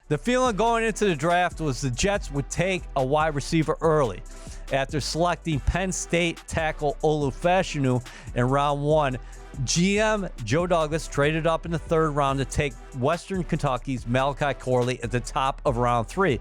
The feeling going into the draft was the Jets would take a wide receiver early. After selecting Penn State tackle Olu Fashanu in round 1, GM Joe Douglas traded up in the 3rd round to take Western Kentucky's Malachi Corley at the top of round 3.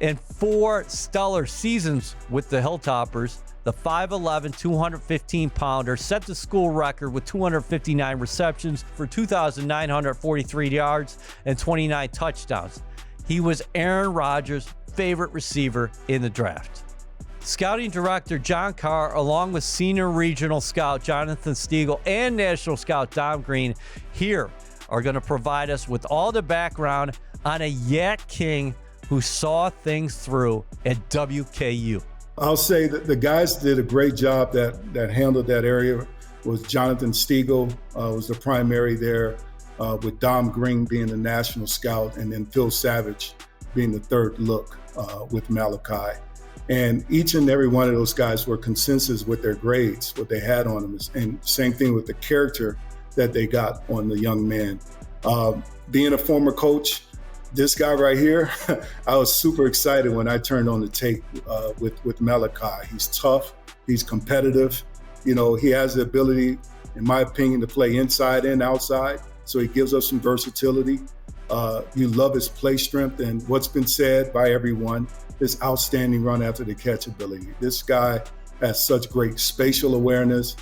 In 4 stellar seasons with the Hilltoppers, the 5'11", 215-pounder set the school record with 259 receptions for 2,943 yards and 29 touchdowns. He was Aaron Rodgers' favorite receiver in the draft. Scouting director John Carr, along with senior regional scout Jonathan Stiegel and national scout Dom Green, here are going to provide us with all the background on a Yak King who saw things through at WKU. I'll say that the guys did a great job that handled that area. Was Jonathan Stiegel was the primary there, with Dom Green being the national scout, and then Phil Savage being the 3rd look with Malachi. And each and every one of those guys were consensus with their grades, what they had on them. And same thing with the character that they got on the young man. Being a former coach, this guy right here, I was super excited when I turned on the tape with Malachi. He's tough, he's competitive. You know, he has the ability, in my opinion, to play inside and outside. So he gives us some versatility. You love his play strength and what's been said by everyone, his outstanding run after the catch ability. This guy has such great spatial awareness,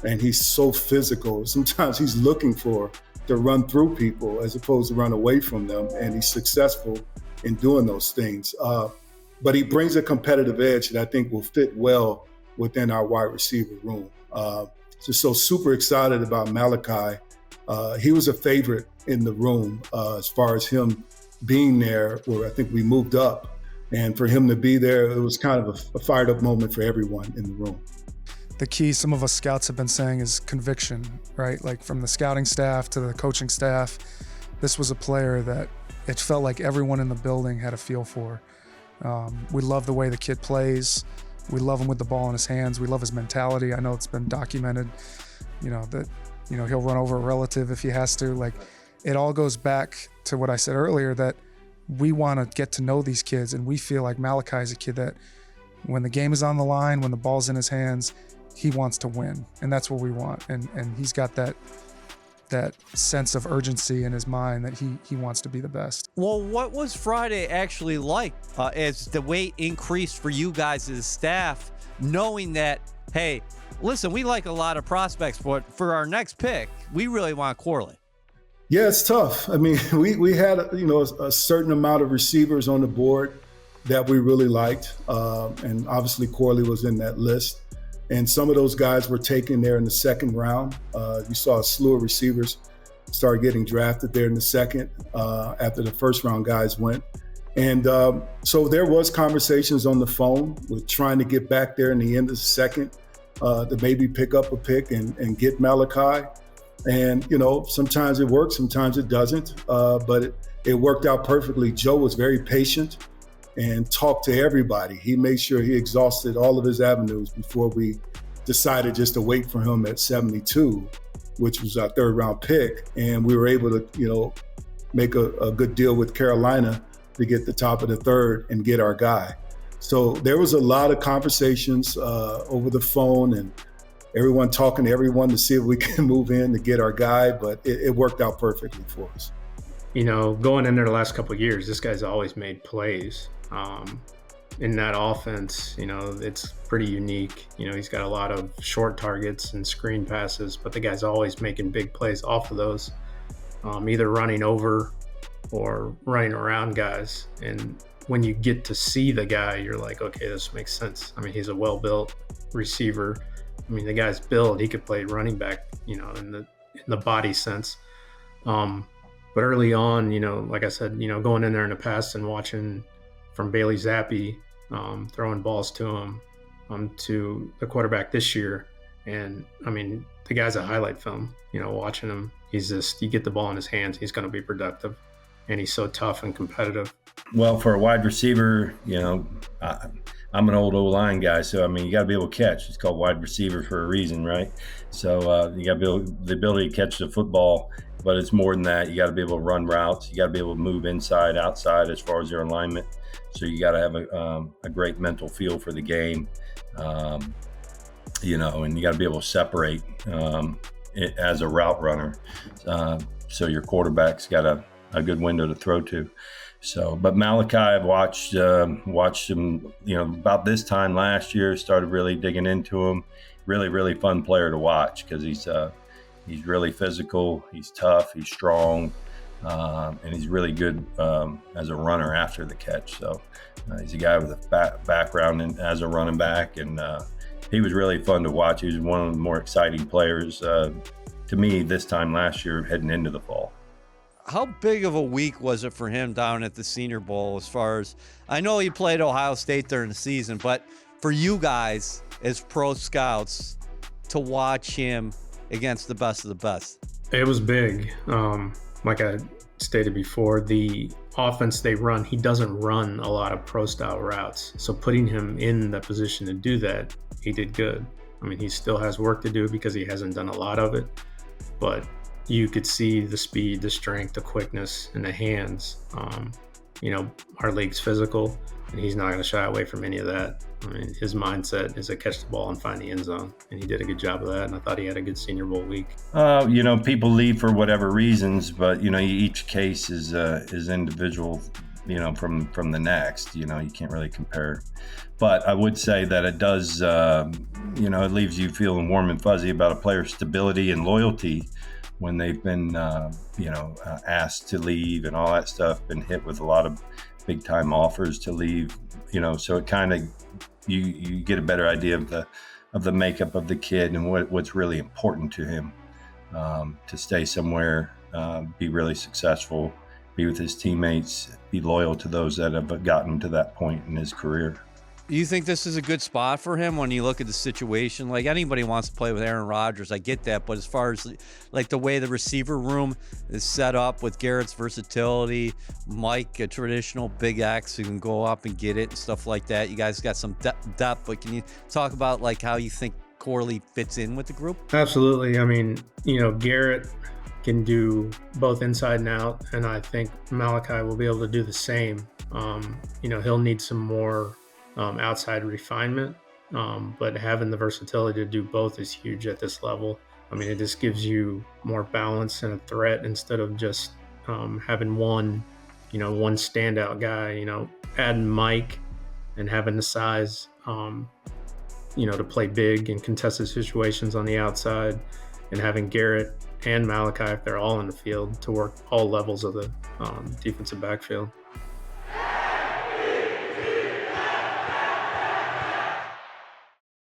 and he's so physical. Sometimes he's looking to run through people as opposed to run away from them, and he's successful in doing those things. But he brings a competitive edge that I think will fit well within our wide receiver room. So super excited about Malachi. He was a favorite in the room as far as him being there, where I think we moved up. And for him to be there, it was kind of a fired up moment for everyone in the room. The key, some of us scouts have been saying, is conviction, right? Like from the scouting staff to the coaching staff, this was a player that it felt like everyone in the building had a feel for. We love the way the kid plays. We love him with the ball in his hands. We love his mentality. I know it's been documented, that he'll run over a relative if he has to. Like, it all goes back to what I said earlier, that we want to get to know these kids, and we feel like Malachi is a kid that when the game is on the line, when the ball's in his hands, he wants to win, and that's what we want. And he's got that sense of urgency in his mind that he wants to be the best. Well, what was Friday actually like as the weight increased for you guys as staff, knowing that, hey, listen, we like a lot of prospects, but for our next pick, we really want Corley? Yeah, it's tough. I mean, we had a certain amount of receivers on the board that we really liked, and obviously Corley was in that list. And some of those guys were taken there in the 2nd round. You saw a slew of receivers start getting drafted there in the 2nd after the 1st round guys went. And so there was conversations on the phone with trying to get back there in the end of the 2nd to maybe pick up a pick and get Malachi. And, sometimes it works, sometimes it doesn't, but it worked out perfectly. Joe was very patient and talked to everybody. He made sure he exhausted all of his avenues before we decided just to wait for him at 72, which was our 3rd round pick. And we were able to, make a good deal with Carolina to get the top of the 3rd and get our guy. So there was a lot of conversations over the phone, and everyone talking to everyone to see if we can move in to get our guy, but it worked out perfectly for us. Going in there the last couple of years, this guy's always made plays. In that offense, it's pretty unique. He's got a lot of short targets and screen passes, but the guy's always making big plays off of those, either running over or running around guys. And when you get to see the guy, you're like, okay, this makes sense. I mean, he's a well-built receiver. I mean, the guy's built, he could play running back, in the body sense. But early on, like I said, going in there in the past and watching from Bailey Zappi, throwing balls to him, to the quarterback this year. And I mean, the guy's a highlight film, watching him. He's you get the ball in his hands, he's going to be productive. And he's so tough and competitive. Well, for a wide receiver, I'm an old O-line guy, so I mean, you got to be able to catch. It's called wide receiver for a reason, right? So you got to be able, the ability to catch the football but it's more than that. You got to be able to run routes. You got to be able to move inside, outside as far as your alignment. So you got to have a great mental feel for the game, you know, and you got to be able to separate it as a route runner. So your quarterback's got a good window to throw to. So, but Malachi, I've watched him, you know, about this time last year, started really digging into him. Really, really fun player to watch because he's really physical, he's tough, he's strong, and he's really good as a runner after the catch. So he's a guy with a background as a running back, and he was really fun to watch. He was one of the more exciting players to me this time last year heading into the fall. How big of a week was it for him down at the Senior Bowl? As far as I know, he played Ohio State during the season, but for you guys as pro scouts to watch him against the best of the best, it was big. Like I stated before, the offense they run, he doesn't run a lot of pro style routes. So putting him in the position to do that, he did good. I mean, he still has work to do because he hasn't done a lot of it, but you could see the speed, the strength, the quickness, and the hands. You know, our league's physical, and he's not going to shy away from any of that. I mean, his mindset is to catch the ball and find the end zone, and he did a good job of that, and I thought he had a good Senior Bowl week. You know, people leave for whatever reasons, but, you know, each case is individual, you know, from the next. You know, you can't really compare. But I would say that it does, you know, it leaves you feeling warm and fuzzy about a player's stability and loyalty when they've been, you know, asked to leave and all that stuff, been hit with a lot of big time offers to leave, you know, so it kind of, you get a better idea of the makeup of the kid and what's really important to him, to stay somewhere, be really successful, be with his teammates, be loyal to those that have gotten him to that point in his career. you think this is a good spot for him when you look at the situation? Like, anybody wants to play with Aaron Rodgers, I get that, but as far as like the way the receiver room is set up with Garrett's versatility, Mike, a traditional big X who can go up and get it and stuff like that, you guys got some depth, but can you talk about like how you think Corley fits in with the group? Absolutely. I mean, you know, Garrett can do both inside and out, and I think Malachi will be able to do the same. You know, he'll need some more outside refinement, but having the versatility to do both is huge at this level. I mean, it just gives you more balance and a threat instead of just having one standout guy. You know, adding Mike and having the size, you know, to play big and contested situations on the outside, and having Garrett and Malachi, if they're all in the field, to work all levels of the defensive backfield.